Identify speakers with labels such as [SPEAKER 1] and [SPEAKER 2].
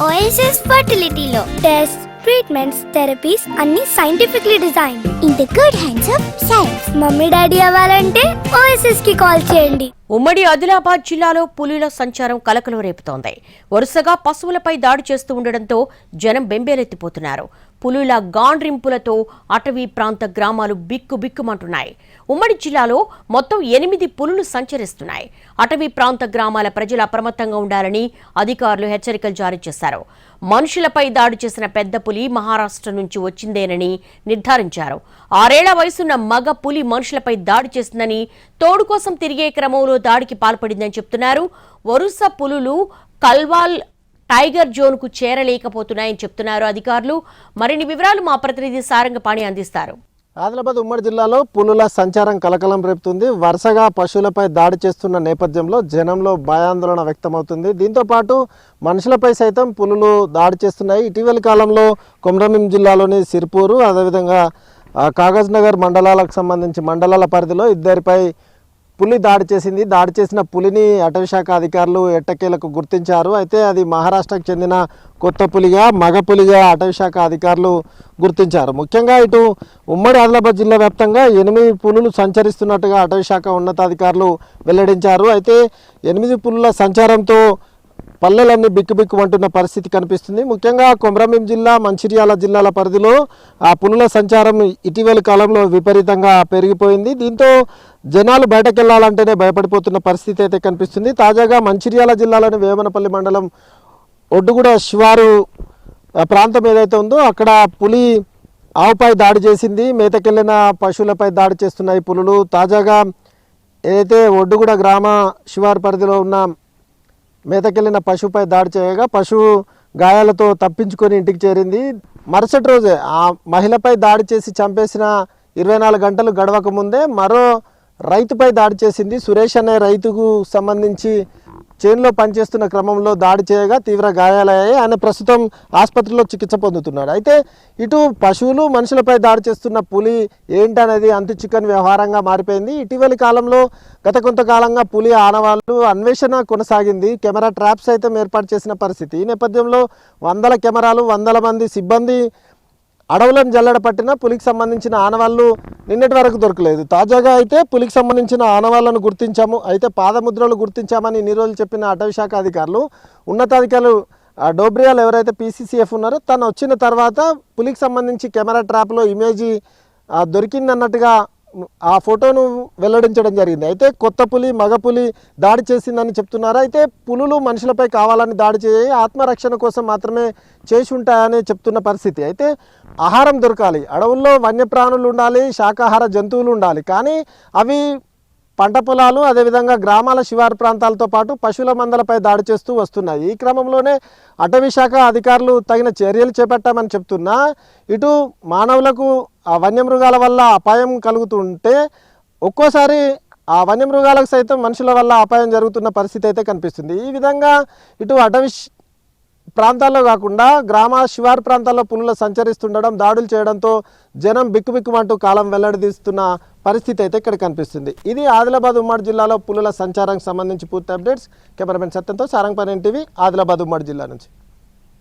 [SPEAKER 1] Oasis Fertility లో tests, treatments, therapies అన్ని scientifically designed in the good hands of science. Mummy daddy అవ్వాలంటే Oasis కి call చేయండి.
[SPEAKER 2] ఉమ్మడి ఆదిలాబాద్ జిల్లాలో పులుల సంచారం కలకలం రేపుతోంది. వరుసగా పశువులపై దాడి చేస్తూ ఉండడంతో జనం బెంబేలెత్తిపోతున్నారు. పులుల గాండ్రింపులతో అటవీ ప్రాంత గ్రామాలు బిక్కుబిక్కుమంటున్నాయి. ఉమ్మడి జిల్లాలో మొత్తం 8 పులులు సంచరిస్తున్నాయి. అటవీ ప్రాంత గ్రామాల ప్రజలు అప్రమత్తంగా ఉండాలని అధికారులు హెచ్చరికలు జారీ చేశారు. మనుషులపై దాడి చేసిన పెద్ద పులి మహారాష్ట్ర నుంచి వచ్చిందేనని నిర్ధారించారు. 6 ఏళ్ల వయసున్న మగ పులి మనుషులపై దాడి చేసిందని, తోడు కోసం తిరిగే క్రమంలో దాడికి పాల్పడిందని చెప్తున్నారు. వరుస పులులు కల్వాల్ టైగర్ జోన్ కు చేరలేకపోతున్నాయని చెప్తున్నారు అధికారులు. మరిన్ని వివరాలు మా ప్రతినిధి సారంగపాణి అందిస్తారు.
[SPEAKER 3] ఆదిలాబాద్ ఉమ్మడి జిల్లాలో పులుల సంచారం కలకలం రేపుతుంది. వరుసగా పశువులపై దాడి చేస్తున్న నేపథ్యంలో జనంలో భయాందోళన వ్యక్తమవుతుంది. దీంతో పాటు మనుషులపై సైతం పులులు దాడి చేస్తున్నాయి. ఇటీవలి కాలంలో కొమరంభీం జిల్లాలోని సిర్పూరు, అదేవిధంగా కాగజ్ నగర్ మండలాలకు సంబంధించి మండలాల పరిధిలో ఇద్దరిపై పులి దాడి చేసింది. దాడి చేసిన పులిని అటవీశాఖ అధికారులు ఎట్టకేలకు గుర్తించారు. అయితే అది మహారాష్ట్రకు చెందిన కొత్త పులిగా, మగ పులిగా అటవీశాఖ అధికారులు గుర్తించారు. ముఖ్యంగా ఇటు ఉమ్మడి ఆదిలాబాద్ జిల్లా వ్యాప్తంగా 8 పులులు సంచరిస్తున్నట్టుగా అటవీశాఖ ఉన్నతాధికారులు వెల్లడించారు. అయితే 8 పులుల సంచారంతో పల్లెలన్నీ బిక్కుబిక్కుమంటున్న పరిస్థితి కనిపిస్తుంది. ముఖ్యంగా కొమరంభీం జిల్లా, మంచిర్యాల జిల్లాల పరిధిలో ఆ పులుల సంచారం ఇటీవలి కాలంలో విపరీతంగా పెరిగిపోయింది. దీంతో జనాలు బయటకు వెళ్లాలంటేనే భయపడిపోతున్న పరిస్థితి అయితే కనిపిస్తుంది. తాజాగా మంచిర్యాల జిల్లాలోని వేమనపల్లి మండలం ఒడ్డుగూడ శివారు ప్రాంతం ఏదైతే ఉందో అక్కడ పులి ఆవుపై దాడి చేసింది. మేతకెళ్లిన పశువులపై దాడి చేస్తున్నాయి పులులు. తాజాగా ఏదైతే ఒడ్డుగూడ గ్రామ శివారు పరిధిలో ఉన్న మేతకెళ్లిన పశువుపై దాడి చేయగా పశువు గాయాలతో తప్పించుకొని ఇంటికి చేరింది. మరుసటి రోజే ఆ మహిళపై దాడి చేసి చంపేసిన 24 గంటలు గడవక ముందే మరో రైతుపై దాడి చేసింది. సురేష్ అనే రైతుకు సంబంధించి చేనులో పనిచేస్తున్న క్రమంలో దాడి చేయగా తీవ్ర గాయాలయ్యాయి. ఆయన ప్రస్తుతం ఆసుపత్రిలో చికిత్స పొందుతున్నాడు. అయితే ఇటు పశువులు, మనుషులపై దాడి చేస్తున్న పులి ఏంటనేది అంతు చిక్కని వ్యవహారంగా మారిపోయింది. ఇటీవలి కాలంలో గత కొంతకాలంగా పులి ఆనవాళ్లు అన్వేషణ కొనసాగింది. కెమెరా ట్రాప్స్ అయితే ఏర్పాటు చేసిన పరిస్థితి. ఈ నేపథ్యంలో 100 కెమెరాలు, 100 మంది సిబ్బంది అడవులను జల్లెడ పట్టిన పులికి సంబంధించిన ఆనవాళ్లు నిన్నటి వరకు దొరకలేదు. తాజాగా అయితే పులికి సంబంధించిన ఆనవాళ్లను గుర్తించాము, అయితే పాదముద్రలు గుర్తించామని ఇన్ని రోజులు చెప్పిన అటవీశాఖ అధికారులు, ఉన్నతాధికారులు డోబ్రియాల్ ఎవరైతే పీసీసీఎఫ్ ఉన్నారో తను వచ్చిన తర్వాత పులికి సంబంధించి కెమెరా ట్రాప్లో ఇమేజీ దొరికిందన్నట్టుగా ఆ ఫోటోను వెల్లడించడం జరిగింది. అయితే కొత్త పులి, మగ పులి దాడి చేసిందని చెప్తున్నారు. అయితే పులులు మనుషులపై కావాలని దాడి చేయి ఆత్మరక్షణ కోసం మాత్రమే చేసి ఉంటాయని చెప్తున్న పరిస్థితి. అయితే ఆహారం దొరకాలి, అడవుల్లో వన్యప్రాణులు ఉండాలి, శాకాహార జంతువులు ఉండాలి, కానీ అవి పంట పొలాలు, అదేవిధంగా గ్రామాల శివారు ప్రాంతాలతో పాటు పశువుల మందలపై దాడి చేస్తూ వస్తున్నాయి. ఈ క్రమంలోనే అటవీశాఖ అధికారులు తగిన చర్యలు చేపట్టామని చెప్తున్నా ఇటు మానవులకు ఆ వన్యమృగాల వల్ల అపాయం కలుగుతుంటే ఒక్కోసారి ఆ వన్యమృగాలకు సైతం మనుషుల వల్ల అపాయం జరుగుతున్న పరిస్థితి అయితే కనిపిస్తుంది. ఈ విధంగా ఇటు అటవీ ప్రాంతాల్లో కాకుండా గ్రామ శివారు ప్రాంతాల్లో పులులు సంచరిస్తుండడం, దాడులు చేయడంతో జనం బిక్కుబిక్కుమంటూ కాలం వెల్లడిస్తున్న పరిస్థితి అయితే ఇక్కడ కనిపిస్తుంది. ఇది ఆదిలాబాద్ ఉమ్మడి జిల్లాలో పులుల సంచారానికి సంబంధించి పూర్తి అప్డేట్స్. కెమెరామెన్ సత్యంతో సారంగపాణి టీవీ, ఆదిలాబాద్ ఉమ్మడి జిల్లా నుంచి.